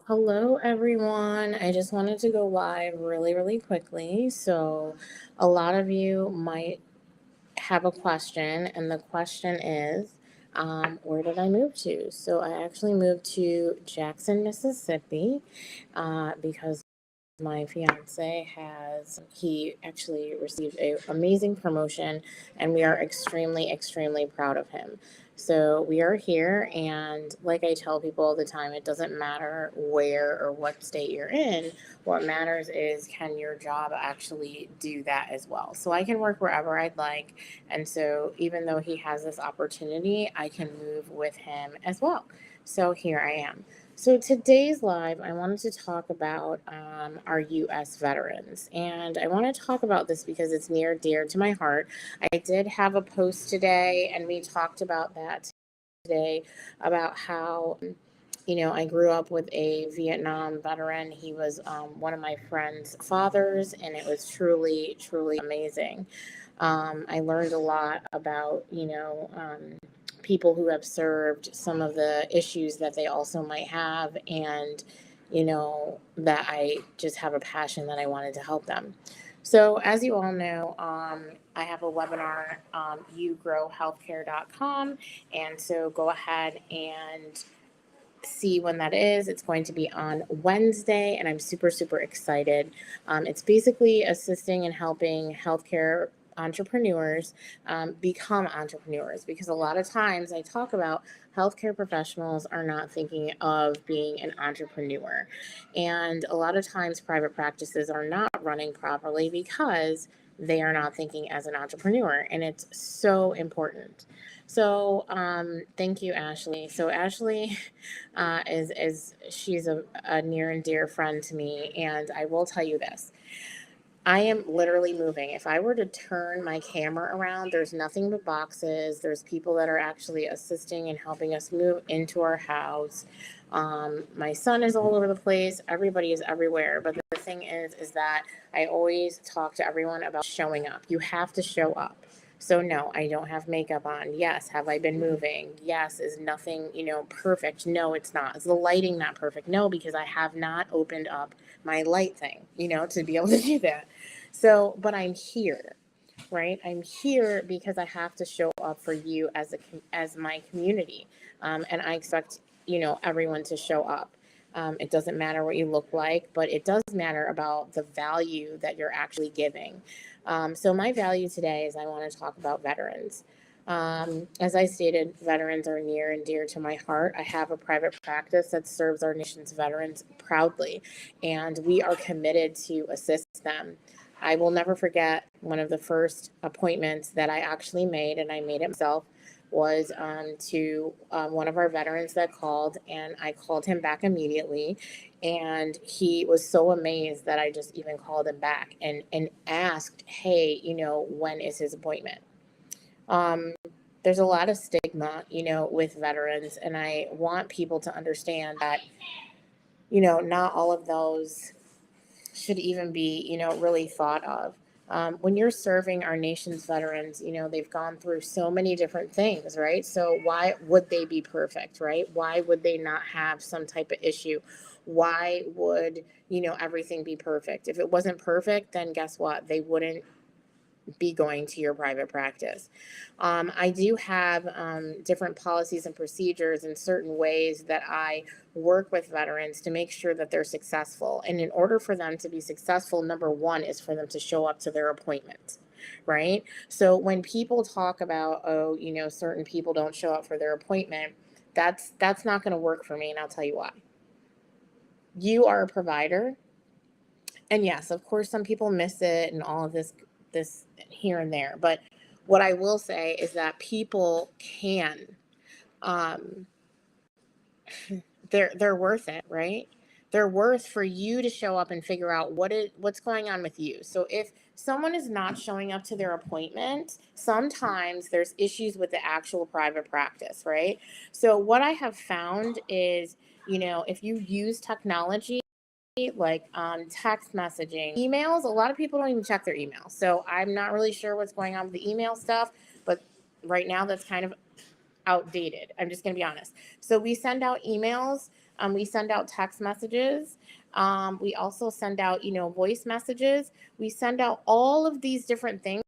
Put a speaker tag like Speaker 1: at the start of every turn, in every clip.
Speaker 1: Hello, everyone. I just wanted to go live really, really quickly. So, a lot of you might have a question, and the question is, where did I move to? So, I actually moved to Jackson, Mississippi, because my fiance he actually received a amazing promotion, and we are extremely, extremely proud of him. So we are here, and like I tell people all the time, it doesn't matter where or what state you're in. What matters is, can your job actually do that as well? So I can work wherever I'd like, and so even though he has this opportunity, I can move with him as well. So here I am. So today's live, I wanted to talk about our U.S. veterans, and I want to talk about this because it's near dear to my heart. I did have a post today, and we talked about that today, about how I grew up with a Vietnam veteran. He was one of my friend's fathers, and it was truly, truly amazing. I learned a lot about, people who have served, some of the issues that they also might have, and, that I just have a passion that I wanted to help them. So, as you all know, I have a webinar, yougrowhealthcare.com. And so go ahead and see when that is. It's going to be on Wednesday, and I'm super, super excited. It's basically assisting and helping healthcare entrepreneurs become entrepreneurs, because a lot of times I talk about healthcare professionals are not thinking of being an entrepreneur. And a lot of times private practices are not running properly because they are not thinking as an entrepreneur. And it's so important. So, thank you, Ashley. So, Ashley is she's a near and dear friend to me, and I will tell you this. I am literally moving. If I were to turn my camera around, there's nothing but boxes. There's people that are actually assisting and helping us move into our house. My son is all over the place. Everybody is everywhere. But the thing is that I always talk to everyone about showing up. You have to show up. So no, I don't have makeup on. Yes, have I been moving? Yes, is nothing, perfect? No, it's not. Is the lighting not perfect? No, because I have not opened up my light thing, to be able to do that. So, but I'm here, right? I'm here because I have to show up for you as my community, and I expect everyone to show up. It doesn't matter what you look like, but it does matter about the value that you're actually giving. So my value today is I want to talk about veterans. As I stated, veterans are near and dear to my heart. I have a private practice that serves our nation's veterans proudly, and we are committed to assist them. I will never forget one of the first appointments that I actually made, and I made it myself, was to one of our veterans that called, and I called him back immediately. And he was so amazed that I just even called him back and asked, hey, when is his appointment? Um, there's a lot of stigma, with veterans, and I want people to understand that, not all of those should even be, really thought of. When you're serving our nation's veterans, they've gone through so many different things, right? So why would they be perfect, right? Why would they not have some type of issue? Why would, everything be perfect? If it wasn't perfect, then guess what? They wouldn't be going to your private practice. I do have different policies and procedures and certain ways that I work with veterans to make sure that they're successful. And in order for them to be successful, number one is for them to show up to their appointment. Right. So when people talk about, oh, certain people don't show up for their appointment, that's not going to work for me. And I'll tell you why. You are a provider. And yes, of course, some people miss it and all of this here and there. But what I will say is that people can, um, they're worth it, right? They're worth for you to show up and figure out what's going on with you. So if someone is not showing up to their appointment, sometimes there's issues with the actual private practice, right? So what I have found is, if you use technology like text messaging, emails. A lot of people don't even check their emails. So I'm not really sure what's going on with the email stuff, but right now that's kind of outdated. I'm just going to be honest. So we send out emails. We send out text messages. We also send out, voice messages. We send out all of these different things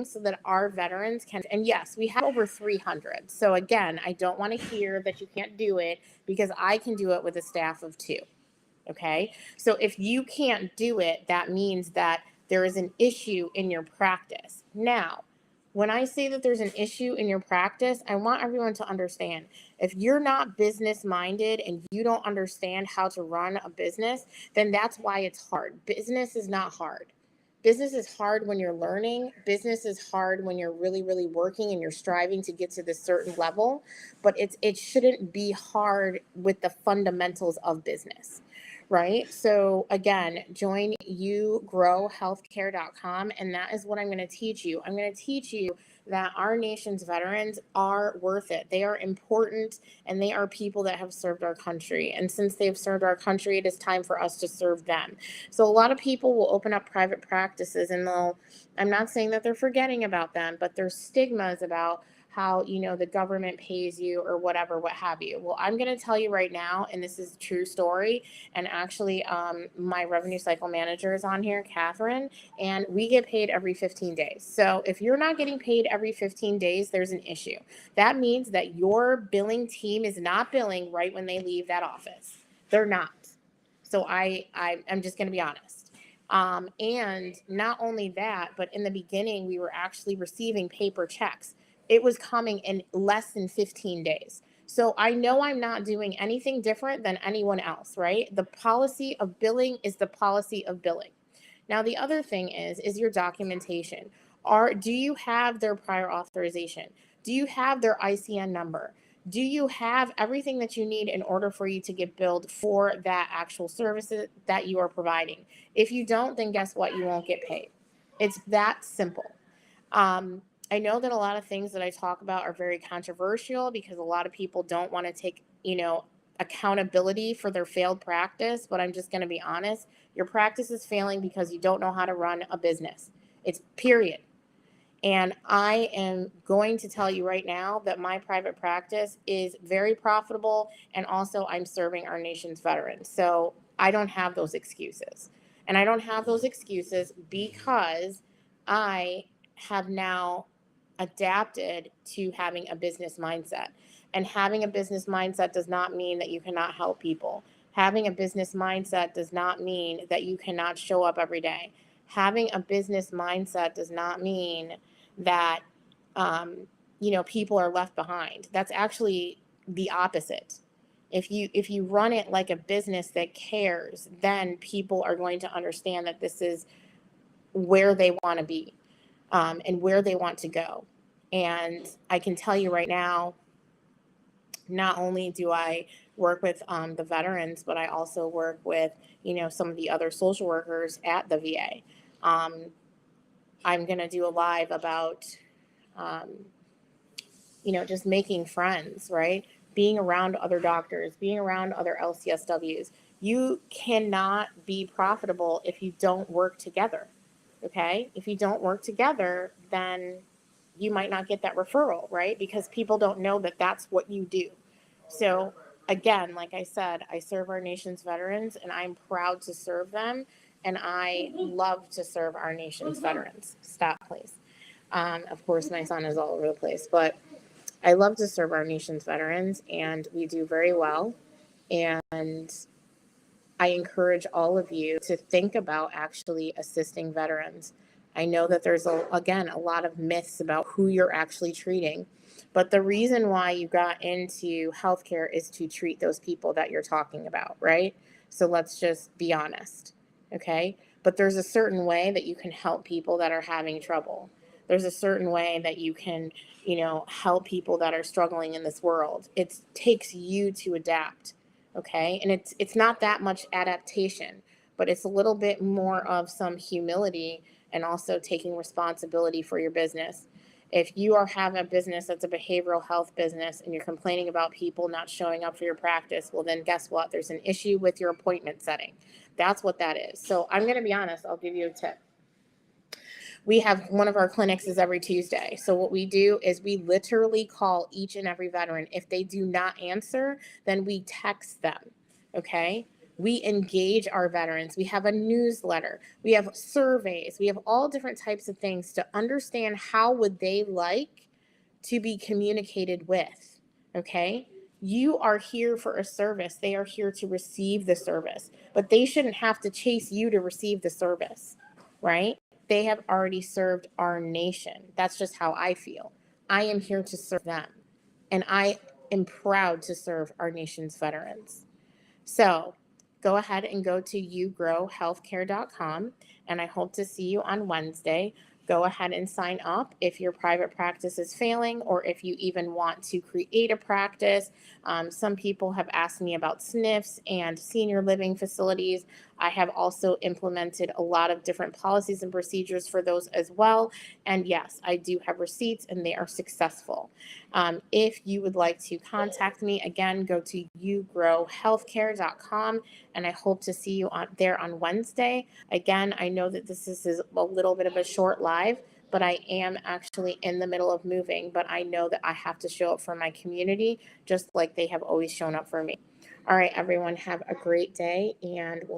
Speaker 1: so that our veterans can, and yes, we have over 300. So again, I don't want to hear that you can't do it, because I can do it with a staff of 2. Okay. So if you can't do it, that means that there is an issue in your practice. Now, when I say that there's an issue in your practice, I want everyone to understand, if you're not business minded and you don't understand how to run a business, then that's why it's hard. Business is not hard. Business is hard when you're learning. Business is hard when you're really, really working and you're striving to get to this certain level. But it shouldn't be hard with the fundamentals of business, right? So again, join yougrowhealthcare.com, and that is what I'm going to teach you. I'm going to teach you that our nation's veterans are worth it. They are important, and they are people that have served our country. And since they've served our country, it is time for us to serve them. So a lot of people will open up private practices, and I'm not saying that they're forgetting about them, but there's stigmas about how, the government pays you or whatever, what have you. Well, I'm going to tell you right now, and this is a true story. And actually, my revenue cycle manager is on here, Catherine, and we get paid every 15 days. So if you're not getting paid every 15 days, there's an issue. That means that your billing team is not billing right when they leave that office. They're not. So I'm just going to be honest. And not only that, but in the beginning, we were actually receiving paper checks. It was coming in less than 15 days. So I know I'm not doing anything different than anyone else, right? The policy of billing is the policy of billing. Now, the other thing is your documentation. Do you have their prior authorization? Do you have their ICN number? Do you have everything that you need in order for you to get billed for that actual services that you are providing? If you don't, then guess what? You won't get paid. It's that simple. I know that a lot of things that I talk about are very controversial, because a lot of people don't want to take, accountability for their failed practice. But I'm just going to be honest. Your practice is failing because you don't know how to run a business. It's period. And I am going to tell you right now that my private practice is very profitable, and also I'm serving our nation's veterans. So I don't have those excuses. And I don't have those excuses because I have now adapted to having a business mindset. And having a business mindset does not mean that you cannot help people. Having a business mindset does not mean that you cannot show up every day. Having a business mindset does not mean that people are left behind. That's actually the opposite. If you run it like a business that cares, then people are going to understand that this is where they want to be, and where they want to go. And I can tell you right now, not only do I work with the veterans, but I also work with some of the other social workers at the VA. I'm going to do a live about, just making friends, right? Being around other doctors, being around other LCSWs. You cannot be profitable if you don't work together, okay? If you don't work together, then you might not get that referral, right? Because people don't know that that's what you do. So again, like I said, I serve our nation's veterans, and I'm proud to serve them. And I love to serve our nation's veterans. Stop, please. Of course, my son is all over the place, but I love to serve our nation's veterans, and we do very well. And I encourage all of you to think about actually assisting veterans. I know that there's, again, a lot of myths about who you're actually treating. But the reason why you got into healthcare is to treat those people that you're talking about, right? So let's just be honest, okay? But there's a certain way that you can help people that are having trouble. There's a certain way that you can, help people that are struggling in this world. It takes you to adapt, okay? And it's not that much adaptation, but it's a little bit more of some humility and also taking responsibility for your business. If you are having a business that's a behavioral health business and you're complaining about people not showing up for your practice, well, then guess what? There's an issue with your appointment setting. That's what that is. So I'm going to be honest. I'll give you a tip. We have one of our clinics is every Tuesday. So what we do is we literally call each and every veteran. If they do not answer, then we text them. okay? We engage our veterans. We have a newsletter. We have surveys. We have all different types of things to understand how would they like to be communicated with, okay? You are here for a service. They are here to receive the service, but they shouldn't have to chase you to receive the service, right? They have already served our nation. That's just how I feel. I am here to serve them, and I am proud to serve our nation's veterans. So go ahead and go to yougrowhealthcare.com, and I hope to see you on Wednesday. Go ahead and sign up if your private practice is failing or if you even want to create a practice. Some people have asked me about SNFs and senior living facilities. I have also implemented a lot of different policies and procedures for those as well. And yes, I do have receipts and they are successful. If you would like to contact me, again, go to yougrowhealthcare.com, and I hope to see you there on Wednesday. Again, I know that this is a little bit of a short live, but I am actually in the middle of moving, but I know that I have to show up for my community just like they have always shown up for me. All right, everyone, have a great day, and we'll